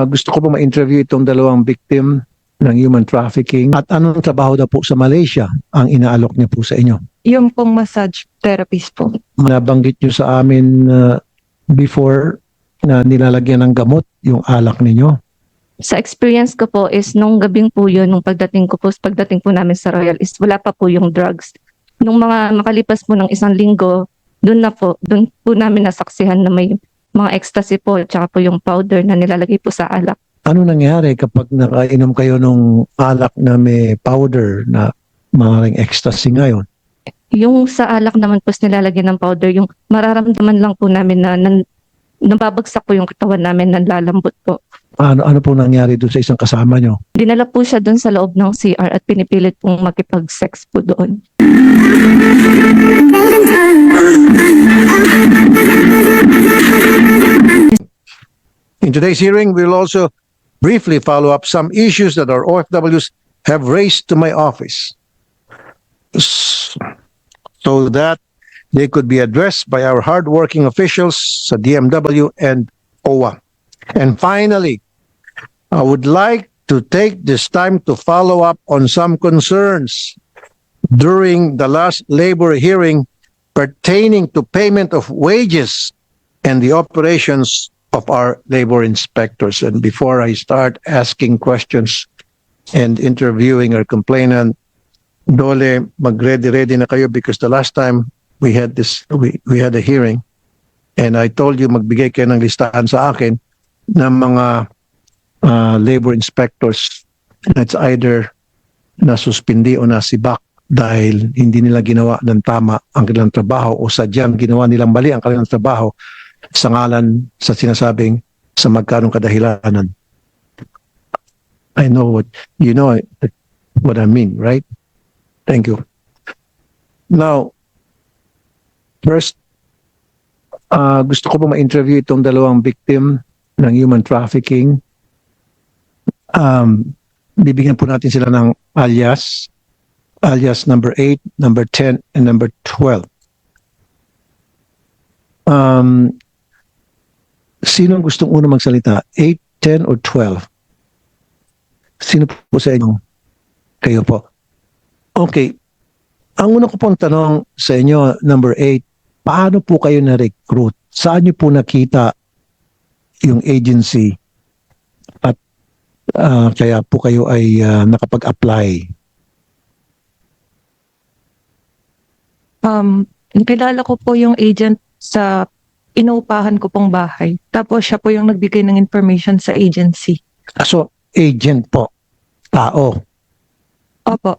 Gusto ko po ma-interview itong dalawang victim ng human trafficking. At anong trabaho daw po sa Malaysia ang inaalok niya po sa inyo? Yung pong massage therapist po. Nabanggit niyo sa amin before na nilalagyan ng gamot yung alak ninyo. Sa experience ko po is nung gabing po yun, nung pagdating po namin sa Royal is wala pa po yung drugs. Nung mga makalipas po ng 1 linggo, doon po namin nasaksihan na may mga ecstasy po, tsaka po yung powder na nilalagay po sa alak. Ano nangyari kapag nakainom kayo ng alak na may powder na maaaring ecstasy ngayon? Yung sa alak naman po nilalagyan ng powder, yung mararamdaman lang po namin na nababagsak po yung katawan namin, nanlalambot po. Ano po nangyari doon sa isang kasama nyo? Dinala po siya doon sa loob ng CR at pinipilit pong makipag-sex po doon. In today's hearing, we'll also briefly follow up some issues that our OFWs have raised to my office so that they could be addressed by our hardworking officials sa DMW and OWA. And finally, I would like to take this time to follow up on some concerns during the last labor hearing pertaining to payment of wages and the operations of our labor inspectors. And before I start asking questions and interviewing our complainant, Dole, mag-ready na kayo because the last time we had we had a hearing and I told you magbigay kayo ng listahan sa akin ng mga labor inspectors that's either nasuspindi o nasibak dahil hindi nila ginawa ng tama ang kanilang trabaho o sadyang ginawa nilang mali ang kanilang trabaho sa ngalan sa sinasabing sa magkanong kadahilanan. I know what I mean, right? Thank you. Now, first, gusto ko po ma-interview itong dalawang victim ng human trafficking. Bibigyan po natin sila ng alias number 8, number 10, and number 12. Sino gustong unang magsalita? 8, 10, or 12? Sino po sa inyo? Kayo po. Okay. Ang una ko pong tanong sa inyo, number 8, paano po kayo na-recruit? Saan niyo po nakita yung agency at kaya po kayo ay nakapag-apply? Nakilala ko po yung agent sa inuupahan ko pong bahay. Tapos siya po yung nagbigay ng information sa agency. So, agent po. Tao. Opo.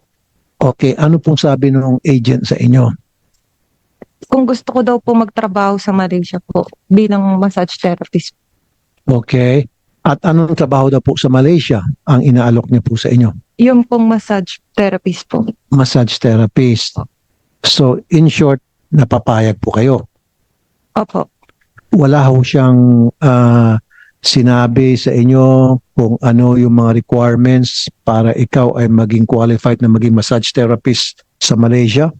Okay. Ano pong sabi ng agent sa inyo? Kung gusto ko daw po magtrabaho sa Malaysia po bilang massage therapist. Okay. At anong trabaho daw po sa Malaysia ang inaalok niyo po sa inyo? Yung pong massage therapist po. Massage therapist. So, in short, napapayag po kayo. Opo. Wala ho siyang sinabi sa inyo kung ano yung mga requirements para ikaw ay maging qualified na maging massage therapist sa Malaysia?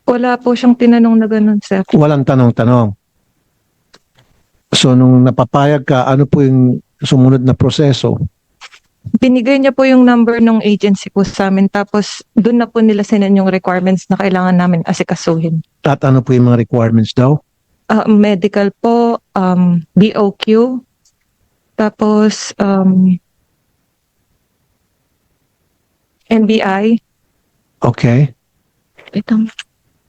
Wala po siyang tinanong na ganun, sir. Walang tanong-tanong. So, nung napapayag ka, ano po yung sumunod na proseso? Binigay niya po yung number ng agency po sa amin. Tapos doon na po nila sinan yung requirements na kailangan namin asikasuhin. At ano po yung mga requirements daw? Medical po, BOQ, tapos NBI. Okay. Itong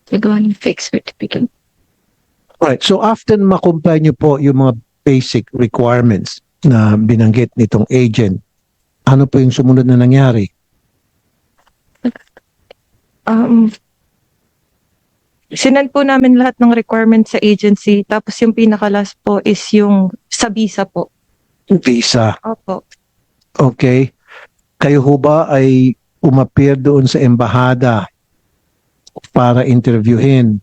gagawa ng fake certificate. Right. So after ma-comply niyo po yung mga basic requirements na binanggit nitong agent, ano po yung sumunod na nangyari? Sinend po namin lahat ng requirements sa agency. Tapos yung pinakalas po is yung sa visa po. Visa. Opo. Okay. Kayo ho ba ay umapir doon sa embahada para interviewin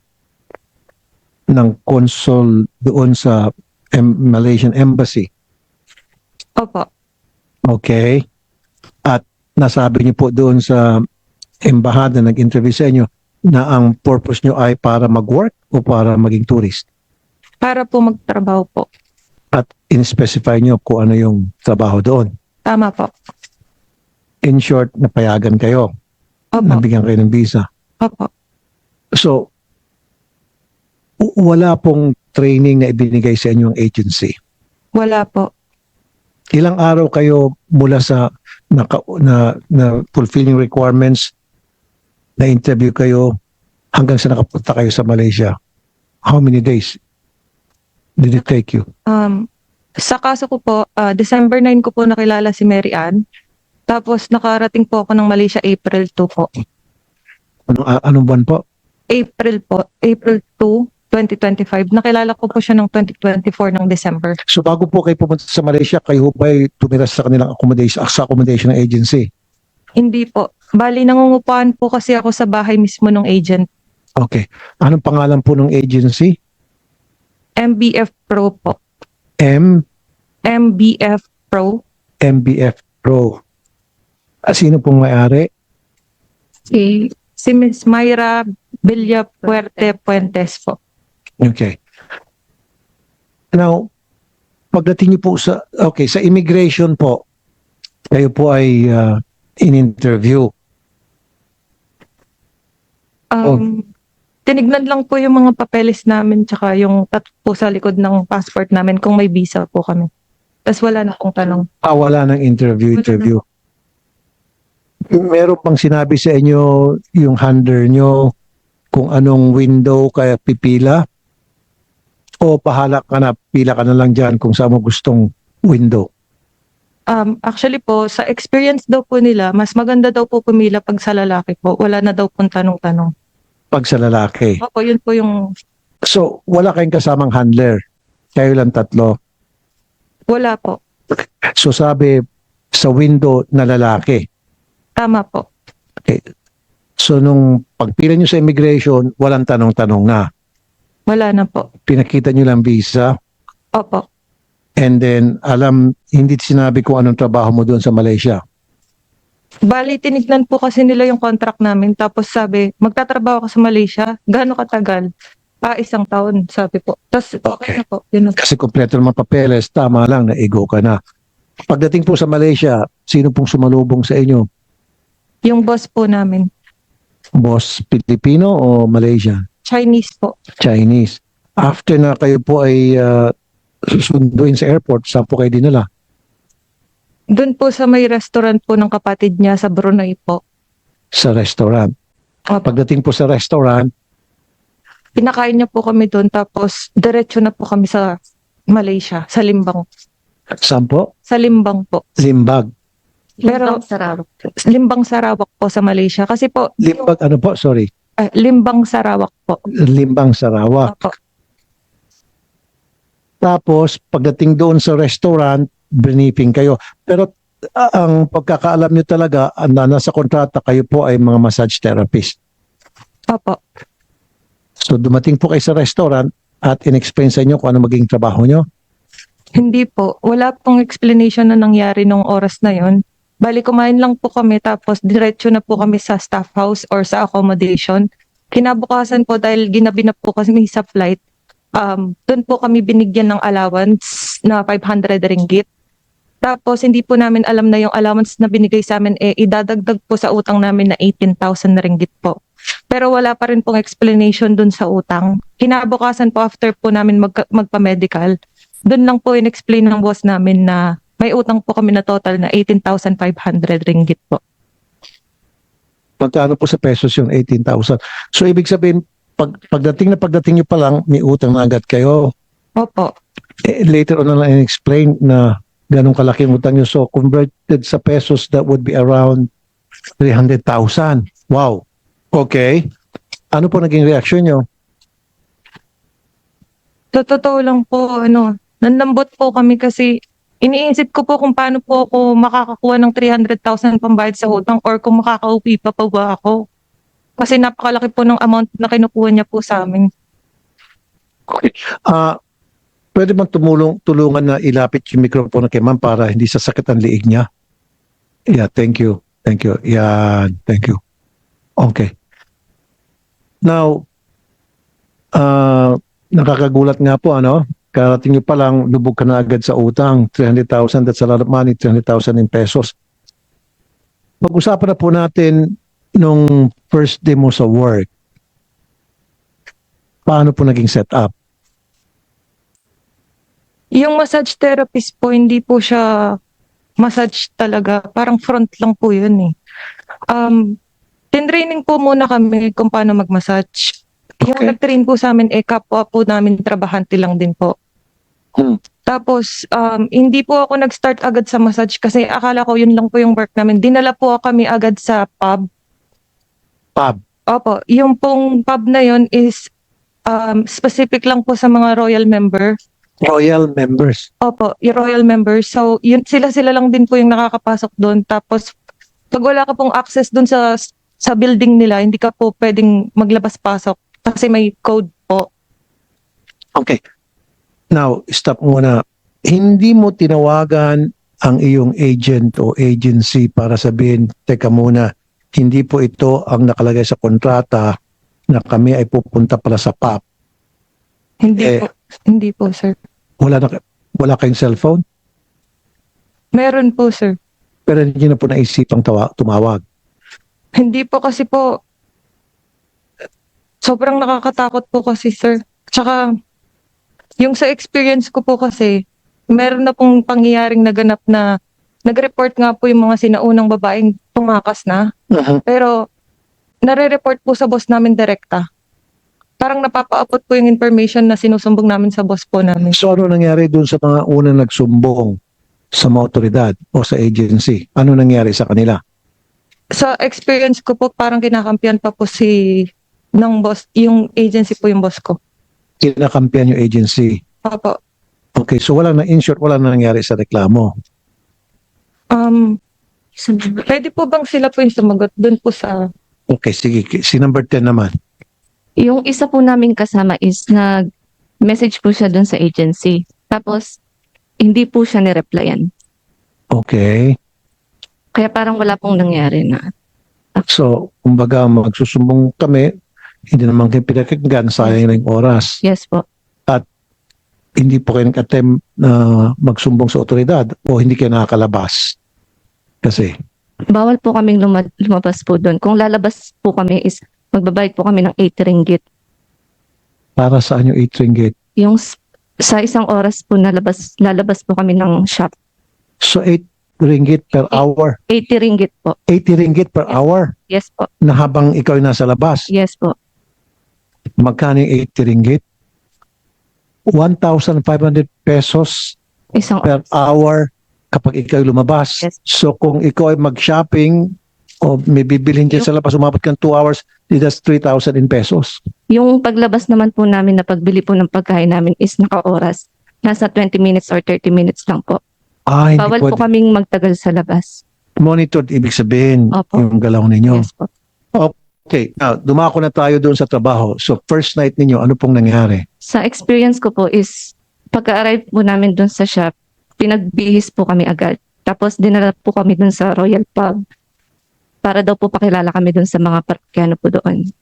ng consul doon sa Malaysian Embassy? Opo. Okay. At nasabi niyo po doon sa embahada, nag-interview sa inyo, na ang purpose niyo ay para mag-work o para maging tourist? Para po magtrabaho po. At in-specify nyo kung ano yung trabaho doon. Tama po. In short, napayagan kayo. Opo. Nabigyan kayo ng visa. Opo. So, wala pong training na ibinigay sa inyong agency. Wala po. Ilang araw kayo mula sa na fulfilling requirements, na interview kayo hanggang sa nakapunta kayo sa Malaysia? How many days did it take you? Sa kaso ko po, December 9 ko po nakilala si Mary Ann. Tapos nakarating po ako ng Malaysia April 2 po. Anong buwan po? April po. April 2, 2025. Nakilala ko po siya ng 2024 ng December. So bago po kayo pumunta sa Malaysia, kayo ba'y tumira sa kanilang accommodation ng agency? Hindi po. Bali, nangungupahan po kasi ako sa bahay mismo ng agent. Okay. Anong pangalan po ng agency? MBF Pro po. M MBF Pro. MBF Pro. Sino pong may-ari? Si Miss Myra Villa Puerte Puentes po. Okay. Now, pagdating niyo po sa immigration po, kayo po ay in-interview. Tinignan lang po yung mga papeles namin tsaka yung tattoo po sa likod ng passport namin kung may visa po kami. Tapos wala na pong tanong. Wala ng interview. Meron pang sinabi sa inyo yung handler nyo kung anong window kaya pipila? O pahala ka na, pila ka na lang dyan kung saan mo gustong window? Actually po, sa experience daw po nila, mas maganda daw po pumila pag sa lalaki po. Wala na daw pong tanong-tanong. Pag sa lalaki. Opo, yun po yung So, wala kayong kasamang handler. Kayo lang tatlo. wala po. So, sabi sa window na lalaki. Tama po. Okay. So, nung pagpila nyo sa immigration, walang tanong-tanong na. Wala na po. Pinakita nyo lang visa. Opo. And then, hindi sinabi kung anong trabaho mo doon sa Malaysia. Bali, tinignan po kasi nila yung contract namin. Tapos sabi, magtatrabaho ka sa Malaysia. Gaano katagal? 1 taon, sabi po. Tapos, okay na po. Yun na. Kasi kompleto naman papeles, tama lang, naigo ka na. Pagdating po sa Malaysia, sino pong sumalubong sa inyo? Yung boss po namin, Boss Pilipino o Malaysian? Chinese po. Chinese. After na kayo po ay susunduin sa airport, saan po kayo dinala? Doon po sa may restaurant po ng kapatid niya sa Brunei po. Sa restaurant. Opo. Pagdating po sa restaurant, Pinakain niya po kami doon tapos diretso na po kami sa Malaysia, sa Limbang. saan po? Sa Limbang po. Limbag. Pero Limbang Sarawak po sa Malaysia. Kasi po, Limbag ano po? Sorry. Limbang Sarawak po. Limbang Sarawak. Opo. Tapos, pagdating doon sa restaurant, briefing kayo. Pero ang pagkakaalam nyo talaga, nasa kontrata kayo po ay mga massage therapist. Opo. So dumating po kayo sa restaurant at in-explain sa inyo kung ano maging trabaho nyo. Hindi po. Wala pong explanation na nangyari nung oras na yon. Bali, kumain lang po kami tapos diretso na po kami sa staff house or sa accommodation. Kinabukasan po dahil ginabi na po kami sa flight, doon po kami binigyan ng allowance na 500 ringgit. Tapos hindi po namin alam na yung allowance na binigay sa amin idadagdag po sa utang namin na 18,000 ringgit po. Pero wala pa rin pong explanation dun sa utang. Kinabukasan po after po namin magpa-medical, dun lang po in-explain ng boss namin na may utang po kami na total na 18,500 ringgit po. Magkano po sa pesos yung 18,000? So ibig sabihin, pagdating nyo pa lang, may utang na agad kayo. Opo. Later on na lang in-explain na ganong kalaki utang nyo. So converted sa pesos, that would be around 300,000. Wow. Okay. Ano po naging reaction nyo? Sa totoo lang po, nanlambot po kami kasi iniisip ko po kung paano po ako makakakuha ng 300,000 pambayad sa utang or kung makakauwi pa ba ako. Kasi napakalaki po ng amount na kinukuha niya po sa amin. Okay. Pwede bang tulungan na ilapit yung microphone kay ma'am para hindi sasakit ang liig niya? Yeah, thank you. Thank you. Yeah, thank you. Okay. Now, nakakagulat nga po, karating nyo pa lang, lubog ka na agad sa utang. 300,000, that's a lot of money, 300,000 in pesos. Pag-usapan na po natin nung first day mo sa work. Paano po naging setup? Yung massage therapist po, hindi po siya massage talaga. Parang front lang po yun eh. Tinraining po muna kami kung paano mag-massage. Yung Okay. nag-train po sa amin, kapwa po namin trabahante lang din po. Tapos, hindi po ako nag-start agad sa massage kasi akala ko yun lang po yung work namin. Dinala po kami agad sa pub. Pub. Opo, yung pong pub na yun is specific lang po sa mga royal member. Royal members. Opo, yung royal members. So, yun, sila lang din po yung nakakapasok doon. Tapos, pag wala ka pong access doon sa building nila, hindi ka po pwedeng maglabas-pasok kasi may code po. Okay. Now, stop muna. Hindi mo tinawagan ang iyong agent o agency para sabihin, teka muna, hindi po ito ang nakalagay sa kontrata na kami ay pupunta pala sa pub. Hindi po, sir. Wala kayong cellphone? Meron po, sir. Pero hindi na po naisipang tumawag. Hindi po kasi po, sobrang nakakatakot po kasi, sir. Tsaka, yung sa experience ko po kasi, meron na pong pangyayaring naganap na nag-report nga po yung mga sinaunang babaeng tumakas na. Pero, nare-report po sa boss namin direkta. Parang napapaabot po yung information na sinusumbong namin sa boss po namin. So ano nangyari dun sa mga unang nagsumbong sa mga otoridad o sa agency? Ano nangyari sa kanila? Sa experience ko po, parang kinakampihan pa po ng boss, yung agency po yung boss ko. Kinakampihan yung agency. Opo. Okay, so wala na, in short, wala na nangyari sa reklamo. Pwede po bang sila po yung sumagot dun po sa... Okay, sige. Si number 10 naman. Yung isa po namin kasama is nag-message po siya dun sa agency. Tapos, hindi po siya nireplyan. Okay. Kaya parang wala pong nangyari na. So, kumbaga magsusumbong kami, hindi naman kayo pinakinggan, sayang na yung oras. Yes po. Hindi po kayo nag-attempt na magsumbong sa otoridad o hindi kayo nakakalabas. Kasi, Bawal po kaming lumabas po doon. Kung lalabas po kami is magbabayad po kami ng 80 ringgit. para saan yung 8 ringgit? Yung sa isang oras po lalabas po kami ng shop. So, 8 ringgit per hour. 80 ringgit po. 80 ringgit per hour Yes po. na habang ikaw ay nasa labas. Yes po. Magkano yung 80 ringgit? 1,500 pesos Isang per hour kapag ikaw ay lumabas. Yes. So kung ikaw ay mag-shopping o may bibilhin dyan sa labas, umabot kang 2 hours, that's 3,000 in pesos. Yung paglabas naman po namin na pagbili po ng pagkain namin is naka-oras. Nasa 20 minutes or 30 minutes lang po. Hindi Bawal po pwede. kaming magtagal sa labas. Monitored, ibig sabihin, Opo. yung galaw ninyo. Yes po. Okay, now, dumako na tayo doon sa trabaho. So first night ninyo, ano pong nangyari? Sa experience ko po is pagka-arrive po namin dun sa shop, pinagbihis po kami agad. Tapos dinala po kami dun sa Royal Pub para daw po pakilala kami dun sa mga parokyano po doon.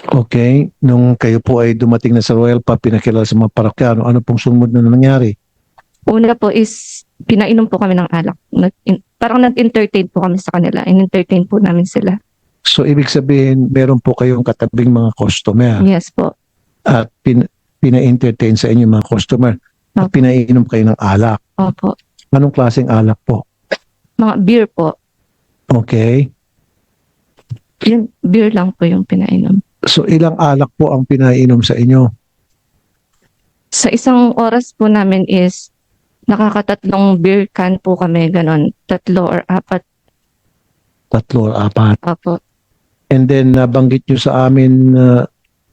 Okay, nung kayo po ay dumating na sa Royal Pub, pinakilala sa mga parokyano, ano pong sumunod na nangyari? Una po is pinainom po kami ng alak. Parang nag-entertain po kami sa kanila. In-entertain po namin sila. So ibig sabihin, meron po kayong katabing mga customer Yes po. at pina-entertain sa inyo mga customer at Opo. pinainom kayo ng alak. Opo. Anong klaseng alak po? Mga beer po. Okay. Yung beer lang po yung pinainom. So ilang alak po ang pinainom sa inyo? Sa isang oras po namin is nakakatatlong beer can po kami, ganon. 3 or 4. 3 or 4. Opo. And then nabanggit nyo sa amin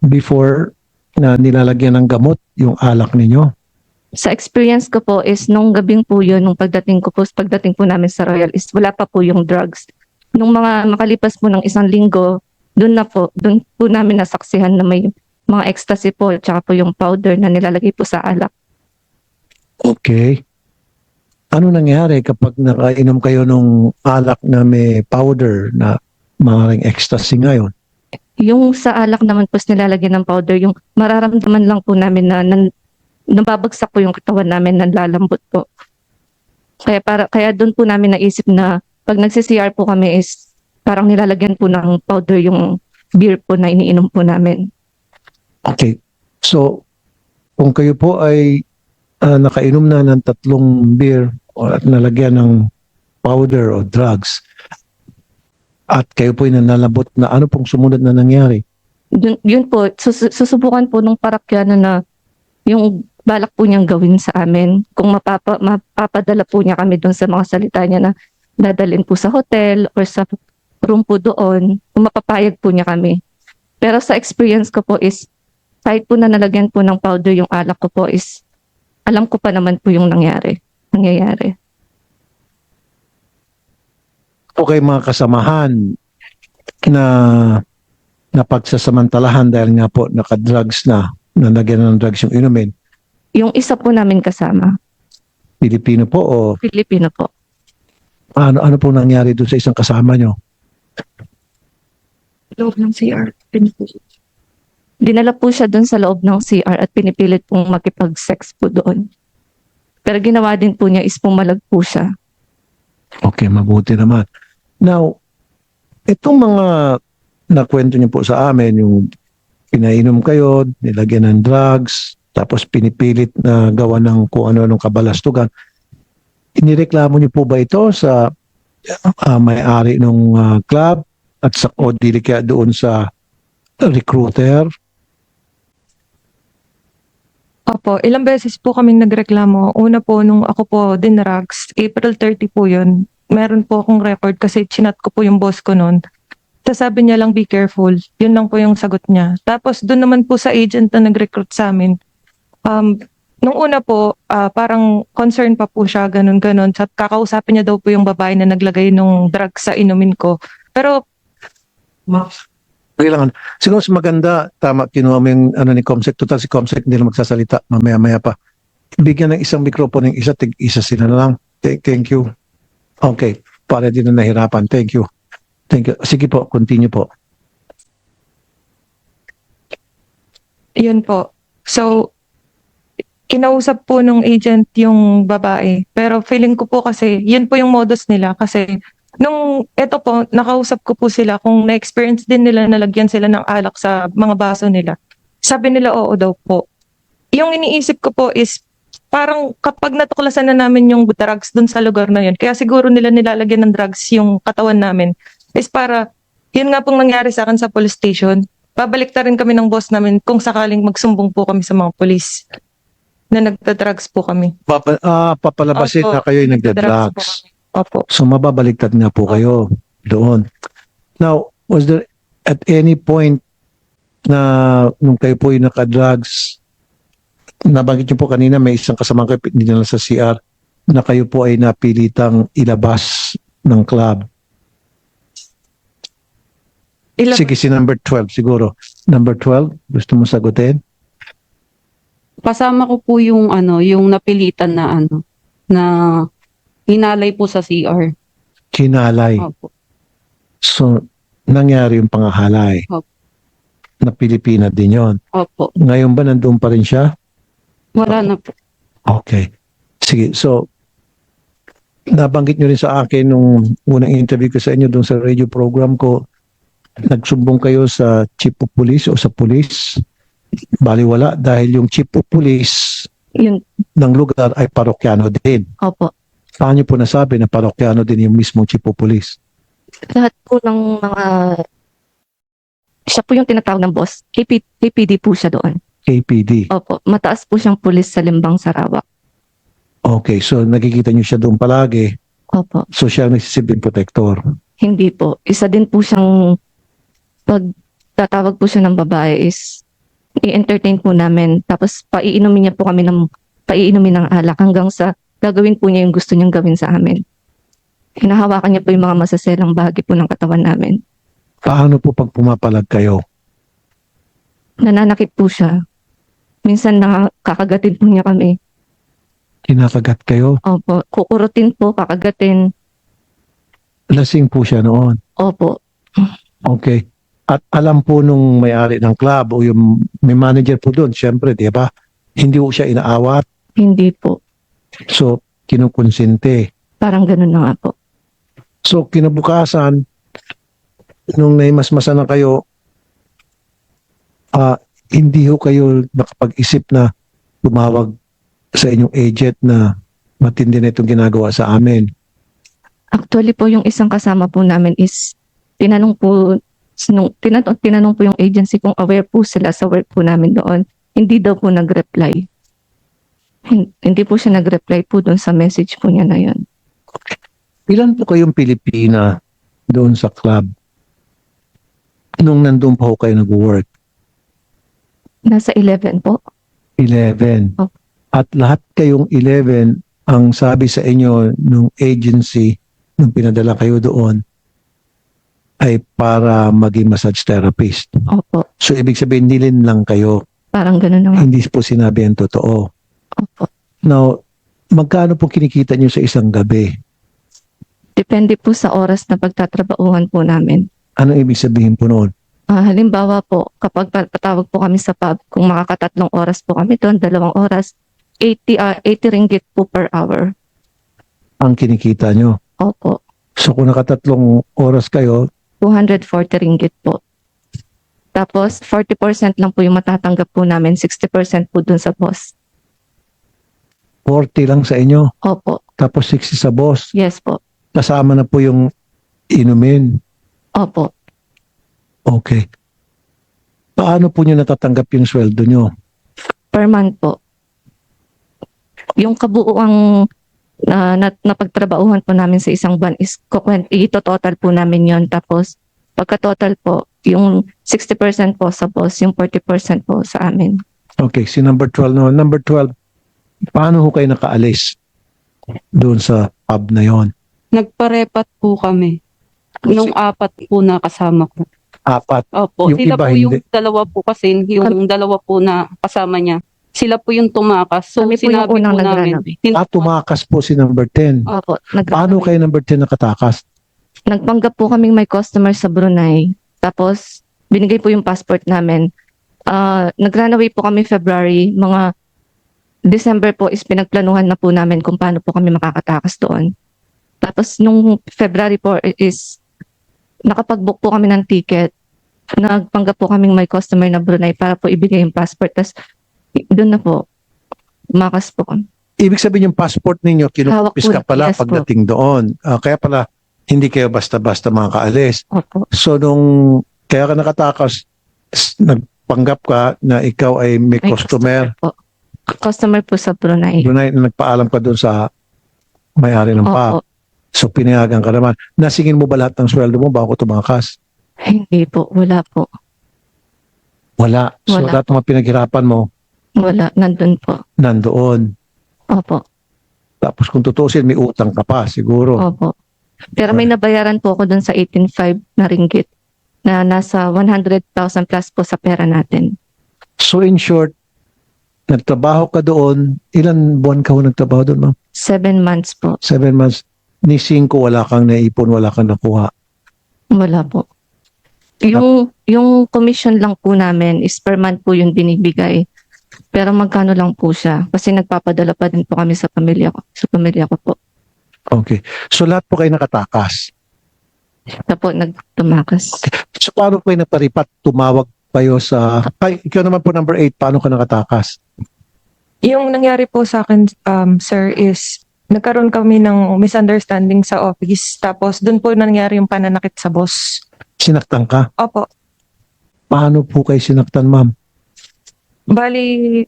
before na nilalagyan ng gamot yung alak ninyo. Sa experience ko po is nung gabing po yun, nung pagdating po namin sa Royal is wala pa po yung drugs. Nung mga makalipas po ng 1 linggo, doon po namin nasaksihan na may mga ecstasy po, tsaka po yung powder na nilalagay po sa alak. Okay. Ano nangyari kapag nakainom kayo nung alak na may powder na maaaring ecstasy ngayon? Yung sa alak naman po nilalagyan ng powder, yung mararamdaman lang po namin na nababagsak po yung katawan namin, nanlalambot po. Kaya doon po namin naisip na pag nagsi-CR po kami is parang nilalagyan po ng powder yung beer po na iniinom po namin. Okay. So, kung kayo po ay nakainom na ng 3 beer at nalagyan ng powder o drugs at kayo po ay nanlalambot, na ano pong sumunod na nangyari? Yun po, susubukan po nung parakyano na yung balak po niyang gawin sa amin. Kung mapapadala po niya kami doon sa mga salita niya na dadalhin po sa hotel or sa room po doon, kung mapapayag po niya kami. Pero sa experience ko po is, kahit po na nalagyan po ng powder yung alak ko po is, alam ko pa naman po yung nangyayari. Okay, mga kasamahan na napagsasamantalahan dahil nga po nakadrugs na, nalagyan ng drugs yung inumin, Yung isa po namin kasama, Pilipino po o Filipino po. ano po nangyari doon sa isang kasama nyo? Loob ng CR. Dinala po siya doon sa loob ng CR at pinipilit pong makipag-sex po doon. Pero ginawa din po niya is pumalag po siya. Okay, mabuti naman. Now, itong mga nakwento niyo po sa amin, yung pinainom kayo, nilagyan ng drugs, tapos pinipilit na gawa ng kung ano-anong kabalastugan. Inireklamo niyo po ba ito sa may-ari ng club at sa o dili kaya doon sa recruiter? Opo, ilang beses po kaming nagreklamo. Una po, nung ako po dinrugs, April 30 po yun. Meron po akong record kasi chinat ko po yung boss ko noon. Tapos sabi niya lang, be careful. Yun lang po yung sagot niya. Tapos doon naman po sa agent na nag-recruit sa amin, nung una po, parang concern pa po siya, ganun-ganun. Sa kakausapin niya daw po yung babae na naglagay ng drugs sa inumin ko. Pero, Kailangan. Siguro mas maganda, tama, kinuha mo yung ni Comsec. Total si Comsec hindi na magsasalita. Mamaya-maya pa. Bigyan ng isang mikropono ng isa, isa sila na lang. Thank you. Okay. Para din na nahirapan. Thank you. Thank you. Sige po, continue po. yun po. So, kinausap po nung agent yung babae. Pero feeling ko po kasi, yun po yung modus nila. Kasi, nung eto po, nakausap ko po sila kung na-experience din nila nalagyan sila ng alak sa mga baso nila. Sabi nila, oo daw po. Yung iniisip ko po is, parang kapag natuklasan na namin yung drugs dun sa lugar na yun, kaya siguro nila nilalagyan ng drugs yung katawan namin, is para, yun nga pong nangyari sa akin sa police station, babalik rin kami ng boss namin kung sakaling magsumbong po kami sa mga police na nagda-drugs po kami. Papalabasin Opo, na kayo yung nagda-drugs po nagda-drugs. kami. Opo. So mababaliktad nga po kayo doon. Now, was there at any point na nung kayo po yung naka-drugs, nabanggit niyo po kanina may isang kasama kayo dinala sa CR na kayo po ay napilitang ilabas ng club? Sige, si number 12 siguro. Number 12, gusto mo sagutin? Kasama ko po yung yung napilitan na hinalay po sa CR. Kinalay. Opo. So, nangyari yung pangahalay. Opo. Na Pilipina din yon. Opo. Ngayon ba nandun pa rin siya? Wala na po. Okay. Sige, so, nabanggit nyo rin sa akin nung unang interview ko sa inyo doon sa radio program ko, nagsumbong kayo sa chief of police o sa police. Baliwala dahil yung chief of police Yun, ng lugar ay parokyano din. opo. Paano nyo po nasabi na parokyano din yung mismong chief of police? Lahat po ng mga, siya po yung tinatawag ng boss. KPD po siya doon. KPD. Opo, mataas po siyang pulis sa Limbang, Sarawak. Okay, so nakikita nyo siya doon palagi. Opo, So siya ang nagsisibing protector. hindi po. Isa din po siyang, pag tatawag po siya ng babae is, i-entertain po namin. Tapos paiinumin niya po kami paiinumin ng alak hanggang sa gagawin po niya yung gusto niyang gawin sa amin. Hinahawakan niya po yung mga masaselang bahagi po ng katawan namin. Paano po pag pumapalag kayo? Nananakit po siya. Minsan nakakagatin po niya kami. Kinakagat kayo? Opo, kukurutin po, kakagatin. Lasing po siya noon. Opo, Okay. At alam po nung may-ari ng club o yung may manager po doon, syempre, di ba? Hindi po siya inaawat. Hindi po. So, kinukonsente. Parang ganun na nga po. So, kinabukasan, nung naimasmasan na kayo, hindi ho kayo nakapag-isip na tumawag sa inyong agent na matindi na itong ginagawa sa amin. Actually po, yung isang kasama po namin is, tinanong po yung agency kung aware po sila sa work po namin doon. Hindi daw po nag-reply. Hindi po siya nag-reply po doon sa message po niya na yun. Ilan po kayong Pilipina doon sa club nung nandun pa ho kayo nag-work? Nasa 11 po. 11. Opo. At lahat kayong 11, ang sabi sa inyo nung agency, nung pinadala kayo doon, ay para maging massage therapist. Opo. So, ibig sabihin, nilin lang kayo. Parang ganun na nga. Hindi po sinabi ang totoo. Opo. Now, magkano po kinikita nyo sa isang gabi? Depende po sa oras na pagtatrabahuhan po namin. Anong ibig sabihin po noon? Halimbawa po, kapag patawag po kami sa pub, kung makakatatlong oras po kami doon, 2 oras, 80 ringgit po per hour. Ang kinikita nyo. Opo. So, kung nakatatlong oras kayo, 240 ringgit po. Tapos, 40% lang po yung matatanggap po namin, 60% po dun sa boss. 40 lang sa inyo. Opo. Tapos 60 sa boss. Yes po. Kasama na po yung inumin. Opo. Okay. Paano po nyo natatanggap yung sweldo nyo? Per month po. Yung kabuuang napagtrabahuhan po namin sa isang buwan is ito-total po namin yon. Tapos, pagka-total po, yung 60% po sa boss, yung 40% po sa amin. Okay, si number 12 no. Number 12, paano ho kayo nakaalis doon sa pub na yon? Nagparepat po kami. Nung 4 po na kasama ko. 4. Opo, Yung sila iba, po yung hindi. dalawa po kasi, yung dalawa po na kasama niya. Sila po yung tumakas. So, Kami po yung sinabi unang po namin. nagranap. Tumakas po si number 10. Opo. Paano kayo number 10 nakatakas? Nagpanggap po kaming may customer sa Brunei. Tapos, binigay po yung passport namin. Nag-runaway po kami February. Mga December po is pinagplanuhan na po namin kung paano po kami makakatakas doon. Tapos, nung February po is nakapag-book po kami ng ticket. Nagpanggap po kaming may customer na Brunei para po ibigay yung passport. Tapos, doon na po, makas po kami. Ibig sabihin yung passport ninyo, Hawak kinupis po ka pala yes po. pagdating doon. Kaya pala, hindi kayo basta-basta makakaalis. Opo. So, kaya ka nakatakas, nagpanggap ka na ikaw ay may May customer. po. Customer po sa Brunei. Brunei na nagpaalam ka doon sa may-ari ng pub. Opo. So, pinayagan ka naman. Nasingin mo ba lahat ng sweldo mo bago tumakas? Hindi po. Wala po. Wala. So, Wala. lahat ng mga pinaghirapan mo, Wala. Nandun po. nandoon. Opo. Tapos kung tutusin, may utang ka pa, siguro. Opo. Pero may nabayaran po ako dun sa 18.5 na ringgit na nasa 100,000 plus po sa pera natin. So, in short, nagtrabaho ka doon. Ilan buwan ka ho nagtrabaho doon, ma'am? 7 months po. 7 months. Ni 5, wala kang naipon, wala kang nakuha. Wala po. Yung commission lang po namin is per month po yung binibigay. Pero magkano lang po siya? Kasi nagpapadala pa din po kami sa pamilya ko. Sa pamilya ko po. Okay. So, lahat po kayo nakatakas. Tapos nagtumakas. So, paano kayo naparipat? Tumawag kayo sa... Ay, ikaw naman po number 8, paano ka nakatakas? Yung nangyari po sa akin, sir, is nagkaroon kami ng misunderstanding sa office. Tapos doon po nangyari yung pananakit sa boss. Sinaktan ka? Opo. Paano po kayo sinaktan, ma'am? Bali,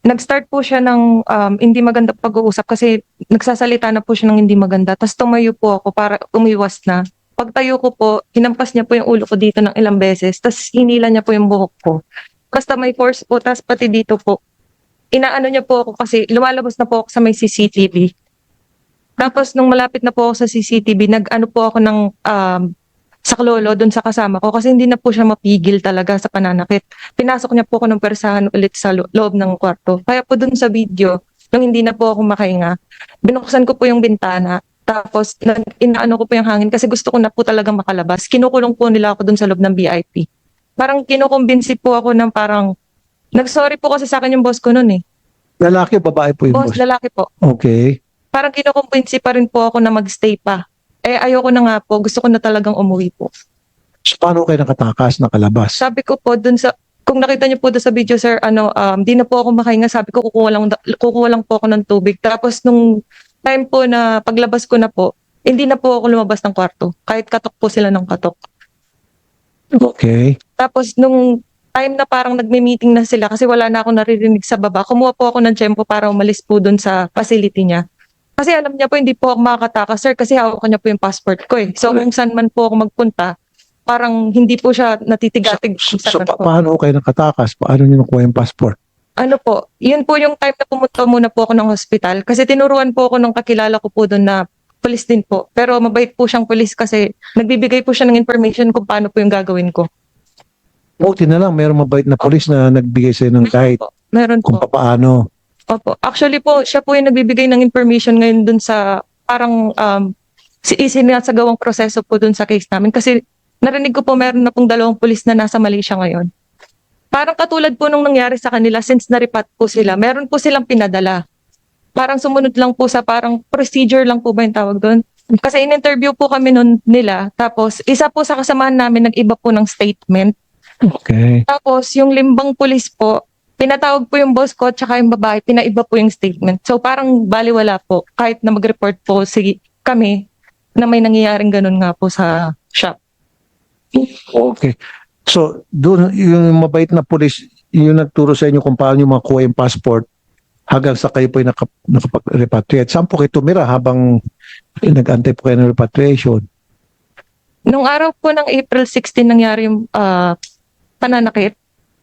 nag-start po siya ng hindi maganda pag-uusap kasi nagsasalita na po siya ng hindi maganda. Tapos tumayo po ako para umiwas na. Pagtayo ko po, hinampas niya po yung ulo ko dito ng ilang beses. Tapos hinila niya po yung buhok ko. Basta may force po, tapos pati dito po. Inaano niya po ako kasi lumalabas na po ako sa may CCTV. Tapos nung malapit na po ako sa CCTV, nag-ano po ako ng saklolo doon sa kasama ko kasi hindi na po siya mapigil talaga sa pananakit. Pinasok niya po ako ng persahan ulit sa loob ng kwarto. Kaya po doon sa video, nung hindi na po ako makahinga, binuksan ko po yung bintana. Tapos inaano ko po yung hangin kasi gusto ko na po talaga makalabas. Kinukulong po nila ako doon sa loob ng VIP. Parang kinukumbinsi po ako ng parang, nag-sorry po kasi sa akin yung boss ko noon eh. Lalaki o babae po yung Boss, boss? lalaki po. Okay. Parang kinukumpinsi pa rin po ako na magstay pa. Eh, ayoko na nga po. Gusto ko na talagang umuwi po. So, paano kayo nakatakas, nakalabas? Sabi ko po dun sa, kung nakita niyo po doon sa video, sir, di na po ako makahinga. Sabi ko, kukuha lang po ako ng tubig. Tapos nung time po na paglabas ko na po, hindi na po ako lumabas ng kwarto. Kahit katok po sila ng katok. Okay. Tapos nung time na parang nagme-meeting na sila kasi wala na ako naririnig sa baba, kumuha po ako ng tiyempo para umalis po doon sa facility niya. Kasi alam niya po hindi po ako makakatakas, sir, kasi hawak niya po yung passport ko eh. So kung saan man po ako magpunta, parang hindi po siya natitigatig. So, paano kayo nakatakas? Paano niyo nakuha yung passport? Ano po, yun po yung time na pumunta muna po ako ng hospital kasi tinuruan po ako ng kakilala ko po doon na police din po. Pero mabait po siyang police kasi nagbibigay po siya ng information kung paano po yung gagawin ko. Buti na lang, mayroong mabait na polis na nagbigay sa'yo ng kahit Meron kung po. paano. Opo. Actually po, siya po yung nagbibigay ng information ngayon dun sa parang isinasagawang proseso po dun sa case namin. Kasi narinig ko po meron na pong 2 pulis na nasa Malaysia ngayon. Parang katulad po nung nangyari sa kanila since naripat po sila, meron po silang pinadala. Parang sumunod lang po sa parang procedure lang po ba yung tawag doon? Kasi in-interview po kami nun nila. Tapos isa po sa kasamahan namin nag-iba po ng statement. Okay. Tapos yung 5 pulis po, pinatawag po yung boss ko tsaka yung babae, pinaiba po yung statement. So parang baliwala po kahit na mag-report po kami na may nangyayaring ganun nga po sa shop. Okay. So, doon yung mabait na pulis, yung nagturo sa inyo kung paano yung makuha yung passport hanggang sa kayo po yung nakapag-repatriate. Saan po kayo tumira habang nag-antay po kayo ng repatriation? Nung araw po ng April 16 nangyari yung pananakit,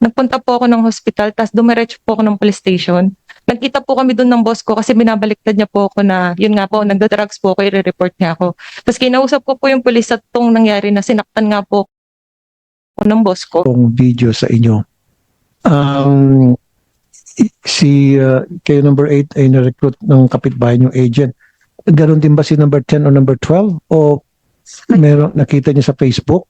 nagpunta po ako ng hospital, tapos dumiretso po ako ng police station. Nagkita po kami doon ng boss ko kasi binabaliktad niya po ako na, yun nga po, nagda-drugs po ako, i-report niya ako. Tapos kinausap ko po yung police at itong nangyari na sinaktan nga po ako ng boss ko. Itong video sa inyo. Kayo number 8 ay na-recruit ng kapitbahay yung agent. Ganon din ba si number 10 o number 12? O meron, nakita niyo sa Facebook?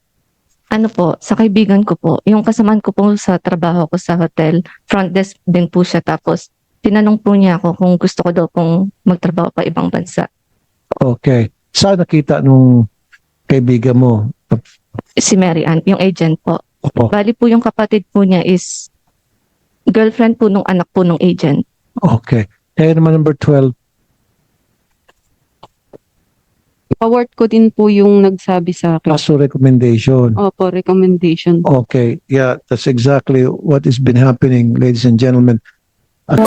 Ano po, sa kaibigan ko po, yung kasamaan ko po sa trabaho ko sa hotel, front desk din po siya. Tapos, tinanong po niya ako kung gusto ko daw pong magtrabaho pa ibang bansa. Okay. Saan nakita nung kaibigan mo? Si Mary Ann, yung agent po. Opo. Bali po yung kapatid po niya is girlfriend po nung anak po nung agent. Okay. Kaya naman number 12. Award ko din po yung nagsabi sa akin. Kaso recommendation. Opo, recommendation. Okay. Yeah, that's exactly what has been happening, ladies and gentlemen. At